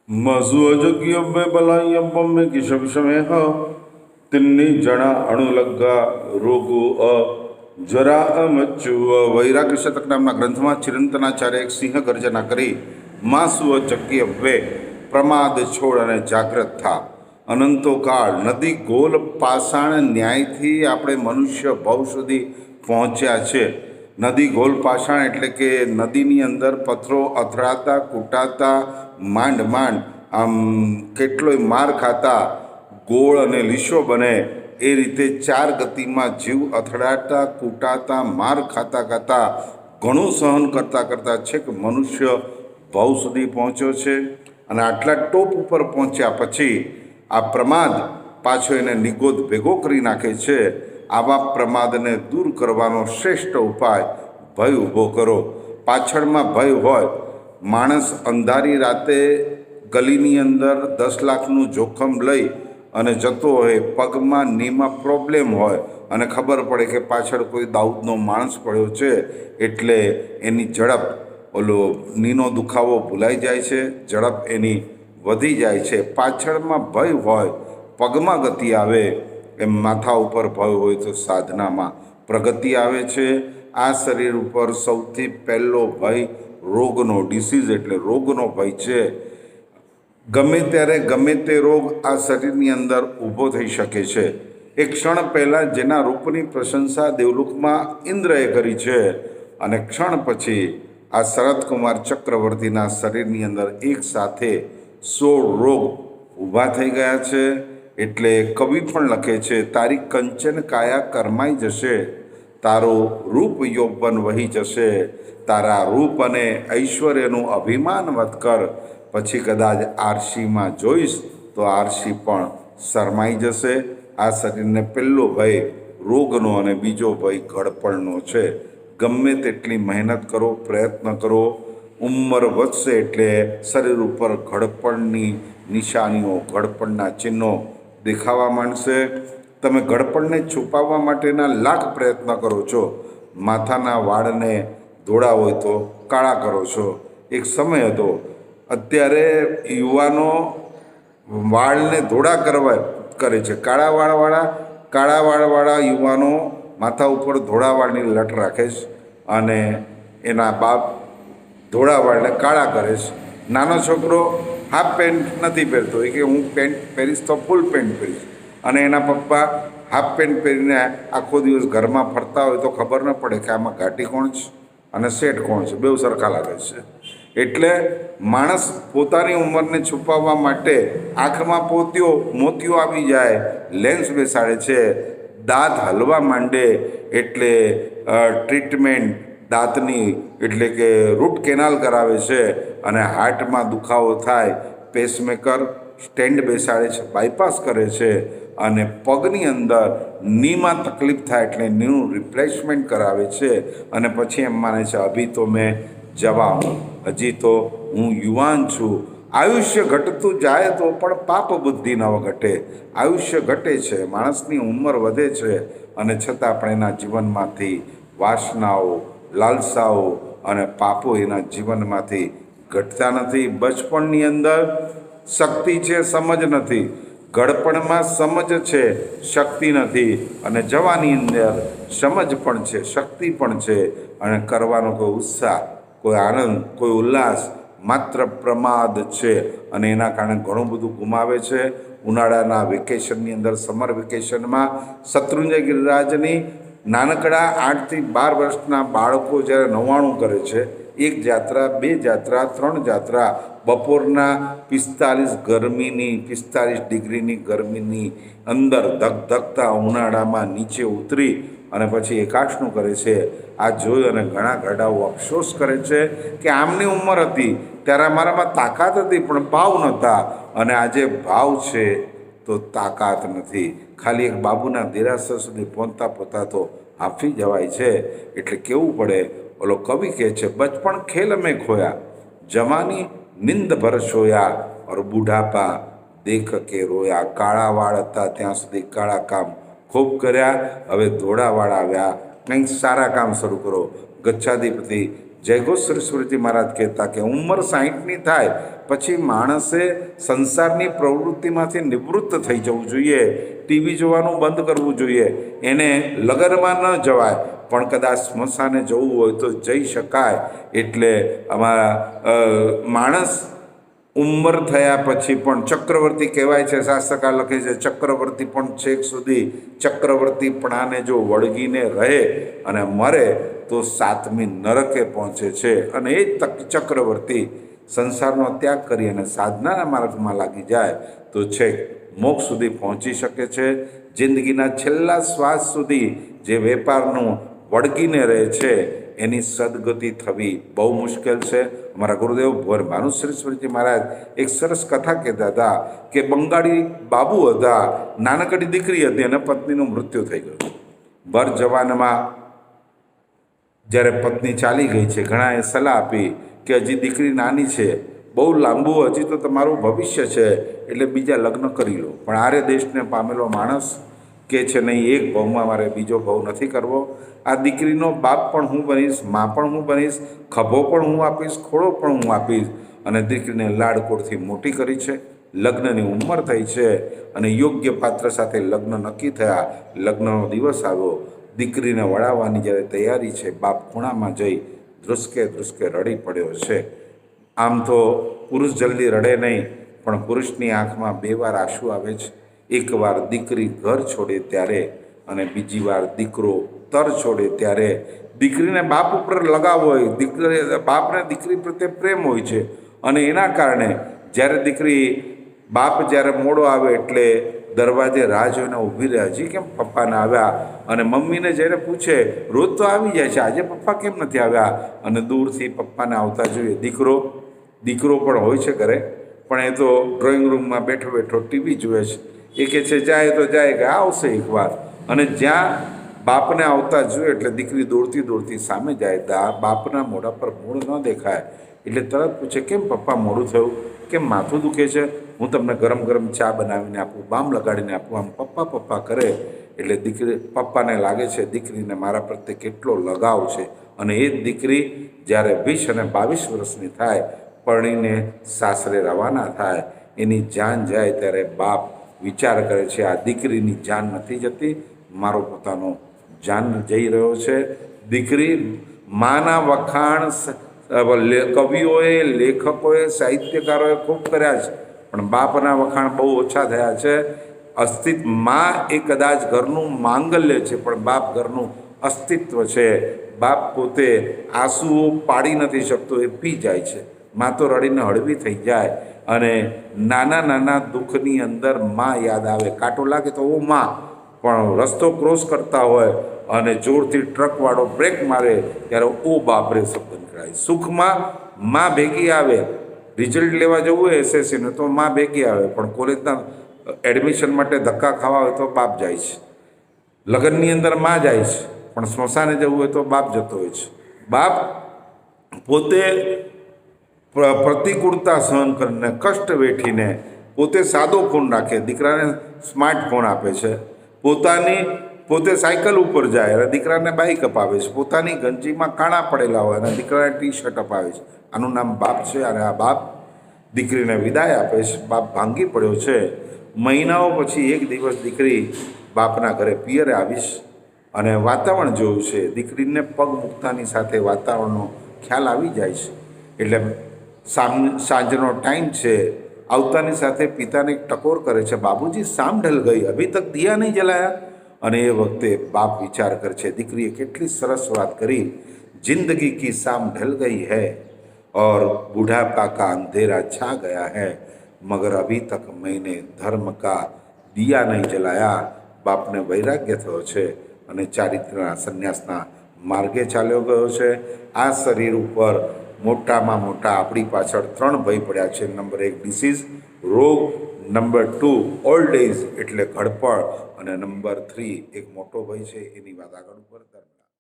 मसुअजज्ञव्य बलाय्यम में किशविषमे तिन्नी जना अणुलग्गा रोगो जरा मच्चु वैराग्य शतक नामना ग्रंथમાં ચિરંતનાચાર્ય એક સિંહ ગર્જના કરી માસુઅજજ્ઞવ્ય પ્રમાદ છોડ અને જાગ્રત થા અનંતો કાળ નદી ગોલ પાષાણ ન્યાયથી આપણે મનુષ્ય ભવ સુધી પહોંચ્યા છે। નદી ગોલ પાષાણ એટલે કે નદીની અંદર પથ્થરો અથડાતા કૂટાતા માંડ માંડ આમ કેટલોય માર ખાતા ગોળ અને લીશો બને એ રીતે ચાર ગતિમાં જીવ અથડાતા કૂટાતા માર ખાતા ખાતા ઘણું સહન કરતાં કરતાં છેક મનુષ્ય ભવ સુધી પહોંચ્યો છે। અને આટલા ટોપ ઉપર પહોંચ્યા પછી આ પ્રમાદ પાછો એને નિગોદ ભેગો કરી નાખે છે। આવા પ્રમાદને દૂર કરવાનો શ્રેષ્ઠ ઉપાય ભય ઊભો કરો। પાછળમાં ભય હોય, માણસ અંધારી રાતે ગલીની અંદર 10 લાખનું જોખમ લઈ અને જતો હોય, પગમાં નીમાં પ્રોબ્લેમ હોય અને ખબર પડે કે પાછળ કોઈ દાઉદનો માણસ પડ્યો છે એટલે એની ઝડપ નીનો દુખાવો ભૂલાઈ જાય છે, ઝડપ એની વધી જાય છે। પાછળમાં ભય હોય, પગમાં ગતિ આવે, એમ માથા ઉપર ભય હોય તો સાધનામાં પ્રગતિ આવે છે। આ શરીર ઉપર સૌથી પહેલો ભય રોગનો, ડિસીઝ એટલે રોગનો ભય છે। ગમે ત્યારે ગમે તે રોગ આ શરીરની અંદર ઊભો થઈ શકે છે। એક ક્ષણ પહેલાં જેના રૂપની પ્રશંસા દેવલોકમાં ઇન્દ્રએ કરી છે અને ક્ષણ પછી આ શરદકુમાર ચક્રવર્તીના શરીરની અંદર એક સાથે 16 રોગ ઊભા થઈ ગયા છે। એટલે કવિ પણ લખે છે, તારી કંચન કાયા કરમાઈ જશે, તારું રૂપ યૌવન વહી જશે, તારા રૂપ અને ઐશ્વર્યનું અભિમાન વધ કર, પછી કદાચ આરસીમાં જોઈશ તો આરસી પણ શરમાઈ જશે। આ શરીરને પહેલો ભય રોગનો અને બીજો ભય ઘડપણનો છે। ગમે તેટલી મહેનત કરો, પ્રયત્ન કરો, ઉંમર વધશે એટલે શરીર ઉપર ઘડપણની નિશાનીઓ, ઘડપણના ચિહ્નો દેખાવા માંડશે। તમે ઘડપણને છુપાવવા માટેના લાખ પ્રયત્ન કરો છો, માથાના વાળને ધોળા હોય તો કાળા કરો છો। એક સમય હતો, અત્યારે યુવાનો વાળને ધોળા કરે છે, કાળા વાળવાળા યુવાનો માથા ઉપર ધોળા વાળની લટ રાખે છે અને એના બાપ ધોળા વાળને કાળા કરે છે। નાનો છોકરો હાફ પેન્ટ નથી પહેરતો, એ કે હું પેન્ટ પહેરીશ તો ફૂલ પેન્ટ પહેરીશ, અને એના પપ્પા હાફ પેન્ટ પહેરીને આખો દિવસ ઘરમાં ફરતા હોય તો ખબર ન પડે કે આમાં ઘાટી કોણ છે અને શેઠ કોણ છે, બેઉ સરખા લાગે છે। એટલે માણસ પોતાની ઉંમરને છુપાવવા માટે આંખમાં મોતિયો આવી જાય, લેન્સ બેસાડે છે, દાંત હલવા માંડે એટલે ટ્રીટમેન્ટ દાંતની એટલે કે રૂટ કેનાલ કરાવે છે, અને હાર્ટમાં દુખાવો થાય પેસમેકર સ્ટેન્ડ બેસાડે છે, બાયપાસ કરે છે, અને પગની અંદર નીમાં તકલીફ થાય એટલે નીનું રિપ્લેસમેન્ટ કરાવે છે, અને પછી એમ માને છે અભી તો મેં જવા હું, હજી તો હું યુવાન છું। આયુષ્ય ઘટતું જાય તો પણ પાપ બુદ્ધિ ન ઘટે। આયુષ્ય ઘટે છે, માણસની ઉંમર વધે છે, અને છતાં પણ એના જીવનમાંથી વાસનાઓ, લાલસાઓ અને પાપો એના જીવનમાંથી ઘટતા નથી। બચપણની અંદર શક્તિ છે, સમજ નથી, ઘડપણમાં સમજ છે, શક્તિ નથી, અને જવાની અંદર સમજ પણ છે, શક્તિ પણ છે, અને કરવાનો કોઈ ઉત્સાહ, કોઈ આનંદ, કોઈ ઉલ્લાસ, માત્ર પ્રમાદ છે, અને એના કારણે ઘણું બધું ગુમાવે છે। ઉનાળાના વેકેશનની અંદર, સમર વેકેશનમાં શત્રુંજય ગિરિરાજની નાનકડા 8 થી 12 વર્ષના બાળકો જ્યારે 99 કરે છે, 1 જાત્રા, 2 જાત્રા, 3 જાત્રા, બપોરના 45 ડિગ્રીની ગરમીની અંદર ધગધગતા ઉનાળામાં નીચે ઉતરી અને પછી એકાશનું કરે છે। આ જોઈ અને ઘણા ઘરડાઓ અફસોસ કરે છે કે આમની ઉંમર હતી ત્યારે અમારામાં તાકાત હતી પણ ભાવ નહોતા, અને આજે ભાવ છે તો તાકાત નથી। ખાલી એક બાબુના દેરાસર સુધી પહોંચતા તો હાંફી જવાય છે। એટલે કેવું પડે, ઓલો કવિ કહે છે, બચપણ ખેલ મેં ખોયા, જવાની નિંદ ભર સોયા, ઓર બુઢાપા દેખ કે રોયા। કાળા વાળ હતા ત્યાં સુધી કાળા કામ ખૂબ કર્યા, હવે ધોળા વાળ આવ્યા, કંઈક સારા કામ શરૂ કરો। ગચ્છાધિપતિ જયઘોષ સરસ્વતી મહારાજ કહેતા કે ઉંમર 60ની થાય પછી માણસે સંસારની પ્રવૃત્તિમાંથી નિવૃત્ત થઈ જવું જોઈએ, ટીવી જોવાનું બંધ કરવું જોઈએ, એને લગ્નમાં ન જવાય પણ કદાચ સ્મશાને જવું હોય તો જઈ શકાય. એટલે અમારા માણસ ઉંમર થયા પછી પણ ચક્રવર્તી કહેવાય છે, શાસ્ત્રકાર લખે છે ચક્રવર્તી પણ છેક સુધી ચક્રવર્તીપણાને જો વળગીને રહે અને મરે તો 7મી નરકે પહોંચે છે. અને એ ચક્રવર્તી સંસારનો ત્યાગ કરી અને સાધનાના માર્ગમાં લાગી જાય તો છેક મોક્ષ સુધી પહોંચી શકે છે. જિંદગીના છેલ્લા શ્વાસ સુધી જે વેપારનું વળગીને રહે છે એની સદગતિ થવી બહુ મુશ્કેલ છે. અમારા ગુરુદેવ ભુવન ભાનુશ્રી મહારાજ એક સરસ કથા કહેતા હતા કે બંગાળી બાબુ હતા, નાનકડી દીકરી હતી અને પત્નીનું મૃત્યુ થઈ ગયું. ભર જવાનમાં જ્યારે પત્ની ચાલી ગઈ છે, ઘણાએ સલાહ આપી કે હજી દીકરી નાની છે, બહુ લાંબુ હજી તો તમારું ભવિષ્ય છે એટલે બીજા લગ્ન કરી લો. પણ આર્ય દેશને પામેલો માણસ કે છે નહીં, એક ભાવમાં મારે બીજો ભાવ નથી કરવો. આ દીકરીનો બાપ પણ હું બનીશ, મા પણ હું બનીશ, ખભો પણ હું આપીશ, ખોળો પણ હું આપીશ. અને દીકરીને લાડકોડથી મોટી કરી છે. લગ્નની ઉંમર થઈ છે અને યોગ્ય પાત્ર સાથે લગ્ન નક્કી થયા. લગ્નનો દિવસ આવ્યો, દીકરીને વળાવવાની જ્યારે તૈયારી છે, બાપ ખૂણામાં જઈ ધ્રુસકે ધ્રુસકે રડી પડ્યો છે. આમ તો પુરુષ જલ્દી રડે નહીં, પણ પુરુષની આંખમાં 2 વાર આંસુ આવે છે. એકવાર દીકરી ઘર છોડે ત્યારે અને બીજી વાર દીકરો તર છોડે ત્યારે. દીકરીને બાપ ઉપર લગાવ હોય, બાપને દીકરી પ્રત્યે પ્રેમ હોય છે અને એના કારણે જ્યારે દીકરી બાપ જ્યારે મોડો આવે એટલે દરવાજે રાહ જોઈને ઊભી રહે, હજી કેમ પપ્પા ના આવ્યા? અને મમ્મીને જ્યારે પૂછે, રોજ તો આવી જાય છે, આજે પપ્પા કેમ નથી આવ્યા? અને દૂરથી પપ્પાને આવતા જોઈએ. દીકરો પણ હોય છે ઘરે, પણ એ તો ડ્રોઈંગ રૂમમાં બેઠો બેઠો ટીવી જુએ છે. એ કહે છે જાય તો જાય, કે આવશે એકવાર. અને જ્યાં બાપને આવતા જોઈએ એટલે દીકરી દોડતી દોડતી સામે જાય. બાપના મોઢા પર મૂળ ન દેખાય એટલે તરત પૂછે, કેમ પપ્પા મોડું થયું? કેમ માથું દુખે છે? હું તમને ગરમ ગરમ ચા બનાવીને આપું, બામ લગાડીને આપું. આમ પપ્પા પપ્પા કરે એટલે પપ્પાને લાગે છે દીકરીને મારા પ્રત્યે કેટલો લગાવ છે. અને એ જ દીકરી જ્યારે 20 અને 22 વર્ષની થાય, પરણીને સાસરે રવાના થાય, એની જાન જાય ત્યારે બાપ વિચાર કરે છે આ દીકરીની જાન નથી જતી, મારો પોતાનો જાન જઈ રહ્યો છે. દીકરી માના વખાણ કવિઓએ, લેખકોએ, સાહિત્યકારોએ ખૂબ કર્યા છે, પણ બાપના વખાણ બહુ ઓછા થયા છે. મા એ કદાચ ઘરનું માંગલ્ય છે, પણ બાપ ઘરનું અસ્તિત્વ છે. બાપ પોતે આંસુઓ પાડી નથી શકતો, એ પી જાય છે. મા તો રડીને હળવી થઈ જાય અને નાના નાના દુઃખની અંદર મા યાદ આવે. કાંટો લાગે તો ઓ મા, પણ રસ્તો ક્રોસ કરતા હોય અને જોરથી ટ્રકવાળો બ્રેક મારે ત્યારે ઓ બાપરે શબ્દ નીકળાય. સુખમાં મા ભેગી આવે, રિઝલ્ટ લેવા જવું હોય એસએસસીનું તો મા ભેગી આવે, પણ કોલેજના એડમિશન માટે ધક્કા ખાવા હોય તો બાપ જાય છે. લગ્નની અંદર મા જાય છે, પણ સ્મશાને જવું હોય તો બાપ જતો હોય છે. બાપ પોતે પ્રતિકૂળતા સહન કરીને, કષ્ટ વેઠીને પોતે સાદો ફોન રાખે, દીકરાને સ્માર્ટફોન આપે છે. પોતે સાયકલ ઉપર જાય અને દીકરાને બાઇક અપાવે છે. પોતાની ગંજીમાં કાણા પડેલા હોય અને દીકરાને ટી શર્ટ અપાવે છે. આનું નામ બાપ છે. અને આ બાપ દીકરીને વિદાય આપે છે. બાપ ભાંગી પડ્યો છે. મહિનાઓ પછી એક દિવસ દીકરી બાપના ઘરે પિયરે આવીશ અને વાતાવરણ જોયું છે. દીકરીને પગ મૂકતાની સાથે વાતાવરણનો ખ્યાલ આવી જાય છે. એટલે સાંજનો ટાઈમ છે. આવતાની સાથે પિતાને એક ટકોર કરે છે, બાબુજી શામ ઢલ ગઈ, અભી તક દિયા નહીં જલાયા. અને એ વખતે બાપ વિચાર કરે છે, દીકરીએ કેટલી સરસ વાત કરી, જિંદગી કી શામ ઢલ ગઈ है और बुढ़ापा का अंधेरा छा गया है, मगर अभी तक मैंने धर्म का दिया नहीं जलाया. બાપને વૈરાગ્ય થયો છે અને ચારિત્રના સંન્યાસના માર્ગે ચાલ્યો ગયો છે. આ શરીર ઉપર મોટામાં મોટા આપણી પાછળ 3 ભય પડ્યા છે. નંબર 1 ડિસીઝ, રોગ. નંબર 2 ઓલ્ડ એજ એટલે ઘડપણ. અને નંબર 3 એક મોટો ભય છે, એની વાત આગળ ઉપર